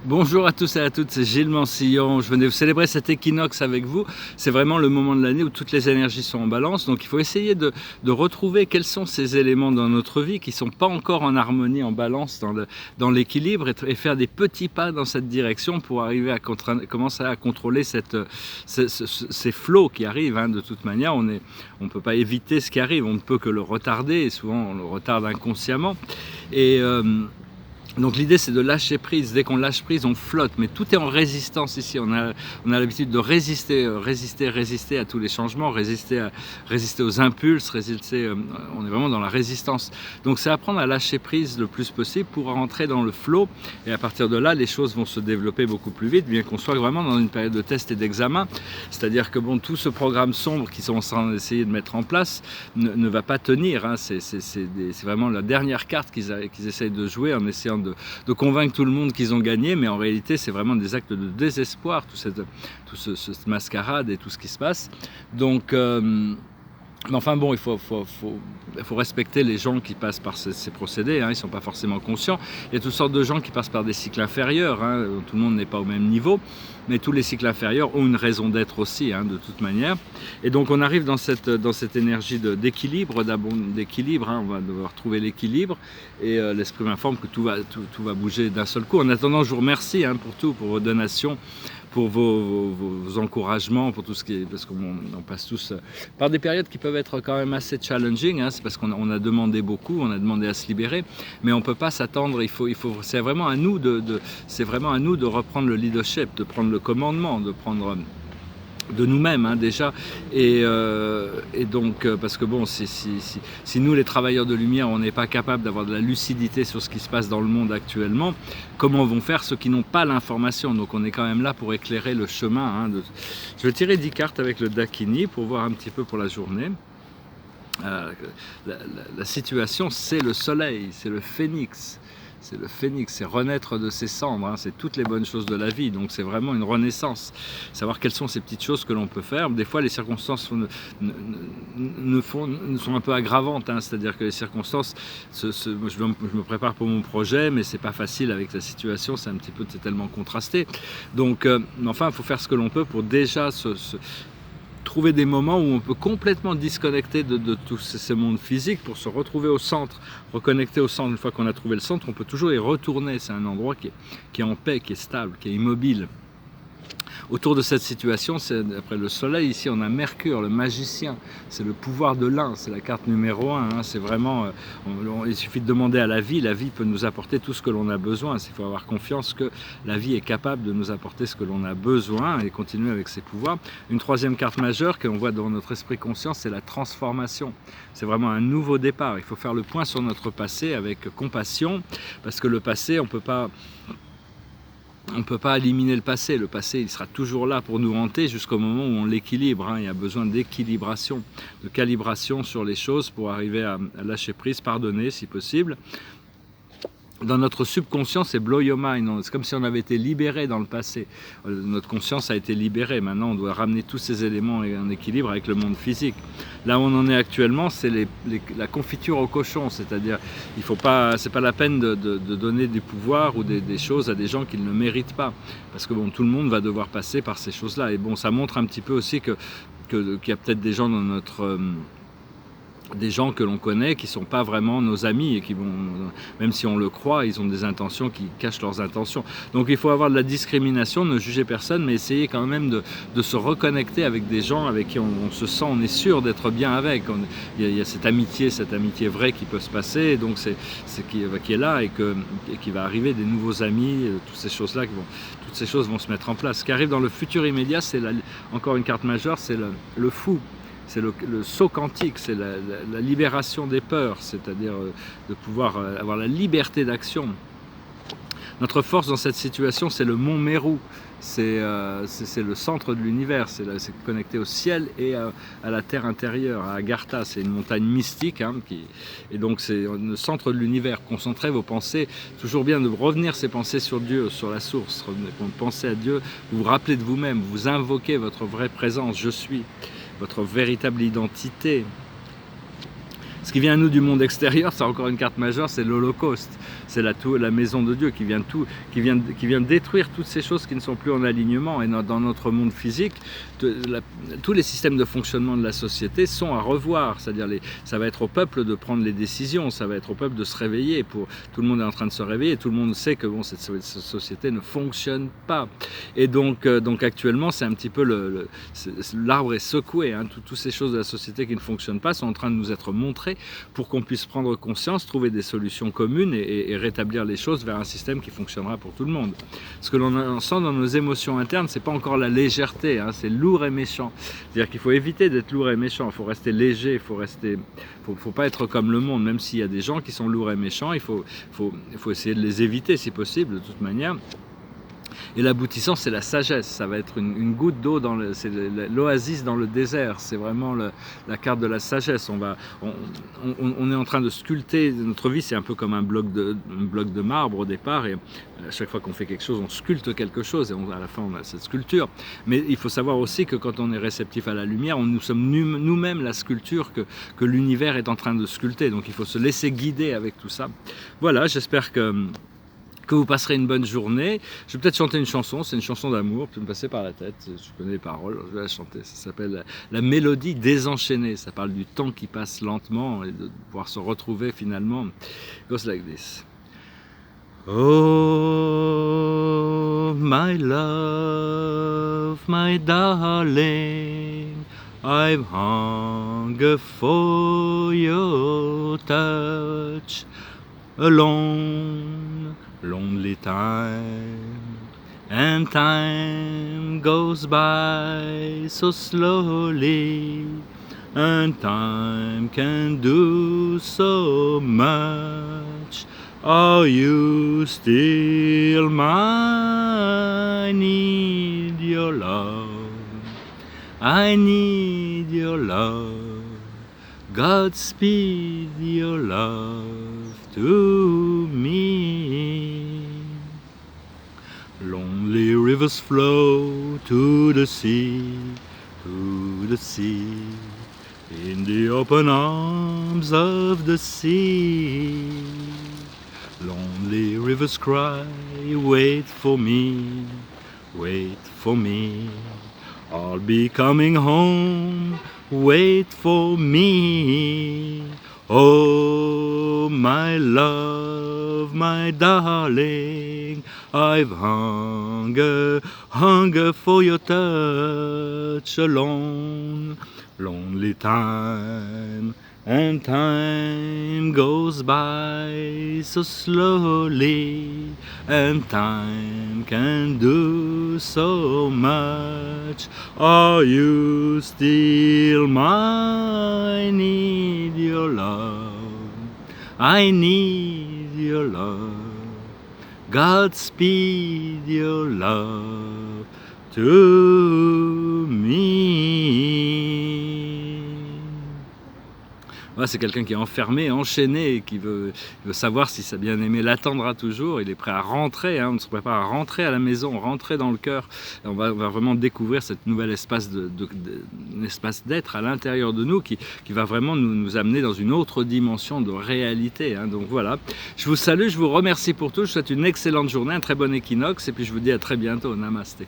Bonjour à tous et à toutes, c'est Gilles Mansillon. Je venais célébrer cet équinoxe avec vous. C'est vraiment le moment de l'année où toutes les énergies sont en balance. Donc il faut essayer de retrouver quels sont ces éléments dans notre vie qui ne sont pas encore en harmonie, en balance, dans l'équilibre et faire des petits pas dans cette direction pour arriver à commencer à contrôler ces flots qui arrivent. De toute manière, on ne peut pas éviter ce qui arrive, on ne peut que le retarder et souvent on le retarde inconsciemment. Donc l'idée c'est de lâcher prise, dès qu'on lâche prise on flotte, mais tout est en résistance ici, on a l'habitude de résister à tous les changements, résister aux impulses, on est vraiment dans la résistance. Donc c'est apprendre à lâcher prise le plus possible pour rentrer dans le flow, et à partir de là les choses vont se développer beaucoup plus vite, bien qu'on soit vraiment dans une période de test et d'examen, c'est-à-dire que bon, tout ce programme sombre qu'ils sont en train d'essayer de mettre en place ne va pas tenir, c'est vraiment la dernière carte qu'ils essayent de jouer en essayant de convaincre tout le monde qu'ils ont gagné, mais en réalité c'est vraiment des actes de désespoir, cette mascarade et tout ce qui se passe. Donc mais enfin bon, il faut respecter les gens qui passent par ces procédés, ils ne sont pas forcément conscients. Il y a toutes sortes de gens qui passent par des cycles inférieurs, tout le monde n'est pas au même niveau, mais tous les cycles inférieurs ont une raison d'être aussi, de toute manière. Et donc on arrive dans cette énergie d'équilibre, on va devoir trouver l'équilibre, et l'esprit m'informe que tout va bouger d'un seul coup. En attendant, je vous remercie pour tout, pour vos donations, pour vos encouragements, pour tout ce qui est, parce qu'on passe tous par des périodes qui peuvent être quand même assez challenging, c'est parce qu'on a demandé beaucoup, on a demandé à se libérer, mais on ne peut pas s'attendre, c'est vraiment à nous de reprendre le leadership, de prendre le commandement, de prendre de nous-mêmes déjà, et donc parce que bon, si nous les travailleurs de lumière on n'est pas capable d'avoir de la lucidité sur ce qui se passe dans le monde actuellement, comment vont faire ceux qui n'ont pas l'information? Donc on est quand même là pour éclairer le chemin. Je vais tirer 10 cartes avec le Dakini pour voir un petit peu pour la journée. La situation, c'est le soleil, c'est le phénix. C'est le phénix, c'est renaître de ses cendres, c'est toutes les bonnes choses de la vie, donc c'est vraiment une renaissance. Savoir quelles sont ces petites choses que l'on peut faire. Des fois les circonstances sont un peu aggravantes, c'est-à-dire que les circonstances, je me prépare pour mon projet, mais c'est pas facile avec la situation, c'est tellement contrasté. Donc enfin, il faut faire ce que l'on peut pour déjà trouver des moments où on peut complètement disconnecter de tout ce monde physique pour se retrouver au centre, reconnecter au centre. Une fois qu'on a trouvé le centre, on peut toujours y retourner. C'est un endroit qui est en paix, qui est stable, qui est immobile. Autour de cette situation, après le soleil, ici on a Mercure, le magicien, c'est le pouvoir de l'un, c'est la carte numéro 1, c'est vraiment, il suffit de demander à la vie peut nous apporter tout ce que l'on a besoin, il faut avoir confiance que la vie est capable de nous apporter ce que l'on a besoin et continuer avec ses pouvoirs. Une troisième carte majeure que l'on voit dans notre esprit conscient, c'est la transformation, c'est vraiment un nouveau départ, il faut faire le point sur notre passé avec compassion, parce que le passé, on ne peut pas éliminer le passé il sera toujours là pour nous hanter jusqu'au moment où on l'équilibre, il y a besoin d'équilibration, de calibration sur les choses pour arriver à lâcher prise, pardonner si possible. Dans notre subconscient, c'est blow your mind, c'est comme si on avait été libéré dans le passé. Notre conscience a été libérée, maintenant on doit ramener tous ces éléments en équilibre avec le monde physique. Là où on en est actuellement, c'est la confiture au cochon, c'est-à-dire c'est pas la peine de donner du pouvoir ou des choses à des gens qui ne le méritent pas, parce que bon, tout le monde va devoir passer par ces choses-là. Et bon, ça montre un petit peu aussi qu'il y a peut-être des gens dans des gens que l'on connaît qui ne sont pas vraiment nos amis et qui vont, même si on le croit, ils ont des intentions qui cachent leurs intentions. Donc il faut avoir de la discrimination, ne juger personne, mais essayer quand même de se reconnecter avec des gens avec qui on se sent, on est sûr d'être bien avec. Il y a cette amitié vraie qui peut se passer, et donc qui est là et qui va arriver des nouveaux amis, toutes ces choses-là, toutes ces choses vont se mettre en place. Ce qui arrive dans le futur immédiat, c'est encore une carte majeure, c'est le fou. C'est le saut quantique, c'est la libération des peurs, c'est-à-dire de pouvoir avoir la liberté d'action. Notre force dans cette situation, c'est le mont Meru, c'est le centre de l'univers, c'est connecté au ciel et à la terre intérieure, à Agartha, c'est une montagne mystique, et donc c'est le centre de l'univers. Concentrez vos pensées, toujours bien de revenir ces pensées sur Dieu, sur la source, pensez à Dieu, vous vous rappelez de vous-même, vous invoquez votre vraie présence, je suis, votre véritable identité. Ce qui vient à nous du monde extérieur, c'est encore une carte majeure, c'est l'Holocauste. C'est la maison de Dieu qui vient détruire toutes ces choses qui ne sont plus en alignement. Et dans notre monde physique, tous les systèmes de fonctionnement de la société sont à revoir. C'est-à-dire, ça va être au peuple de prendre les décisions, ça va être au peuple de se réveiller. Tout le monde est en train de se réveiller, tout le monde sait que bon, cette société ne fonctionne pas. Et donc actuellement, c'est un petit peu l'arbre est secoué. Hein. Toutes ces choses de la société qui ne fonctionnent pas sont en train de nous être montrées pour qu'on puisse prendre conscience, trouver des solutions communes et rétablir les choses vers un système qui fonctionnera pour tout le monde. Ce que l'on sent dans nos émotions internes, c'est pas encore la légèreté, hein, c'est lourd et méchant. C'est-à-dire qu'il faut éviter d'être lourd et méchant, il faut rester léger, faut pas être comme le monde, même s'il y a des gens qui sont lourds et méchants, il faut essayer de les éviter si possible, de toute manière. Et l'aboutissant, c'est la sagesse. Ça va être une goutte d'eau, c'est l'oasis dans le désert. C'est vraiment la carte de la sagesse. On est en train de sculpter. Notre vie, c'est un peu comme un bloc de marbre au départ. Et à chaque fois qu'on fait quelque chose, on sculpte quelque chose. Et à la fin, on a cette sculpture. Mais il faut savoir aussi que quand on est réceptif à la lumière, nous sommes nous-mêmes la sculpture que l'univers est en train de sculpter. Donc il faut se laisser guider avec tout ça. Voilà, j'espère que vous passerez une bonne journée. Je vais peut-être chanter une chanson, c'est une chanson d'amour, peut me passer par la tête, je connais les paroles, je vais la chanter. Ça s'appelle La mélodie désenchaînée, ça parle du temps qui passe lentement et de pouvoir se retrouver finalement. It goes like this. Oh, my love, my darling, I've hunger for your touch, alone, lonely time, and time goes by so slowly, and time can do so much. Are you still mine? I need your love, I need your love. Godspeed your love to me. Lonely rivers flow to the sea, in the open arms of the sea. Lonely rivers cry, wait for me, I'll be coming home, wait for me. Oh, my love, my darling, I've hunger for your touch alone. Lonely time, and time goes by so slowly, and time can do so much. Are you still mine? I need your love, I need your love. Godspeed your love to me. Voilà, c'est quelqu'un qui est enfermé, enchaîné, et qui veut savoir si sa bien-aimée l'attendra toujours. Il est prêt à rentrer, hein, on se prépare à rentrer à la maison, rentrer dans le cœur. On va vraiment découvrir cette nouvel espace espace d'être à l'intérieur de nous qui va vraiment nous amener dans une autre dimension de réalité. Hein. Donc voilà, je vous salue, je vous remercie pour tout, je vous souhaite une excellente journée, un très bon équinoxe, et puis je vous dis à très bientôt. Namasté.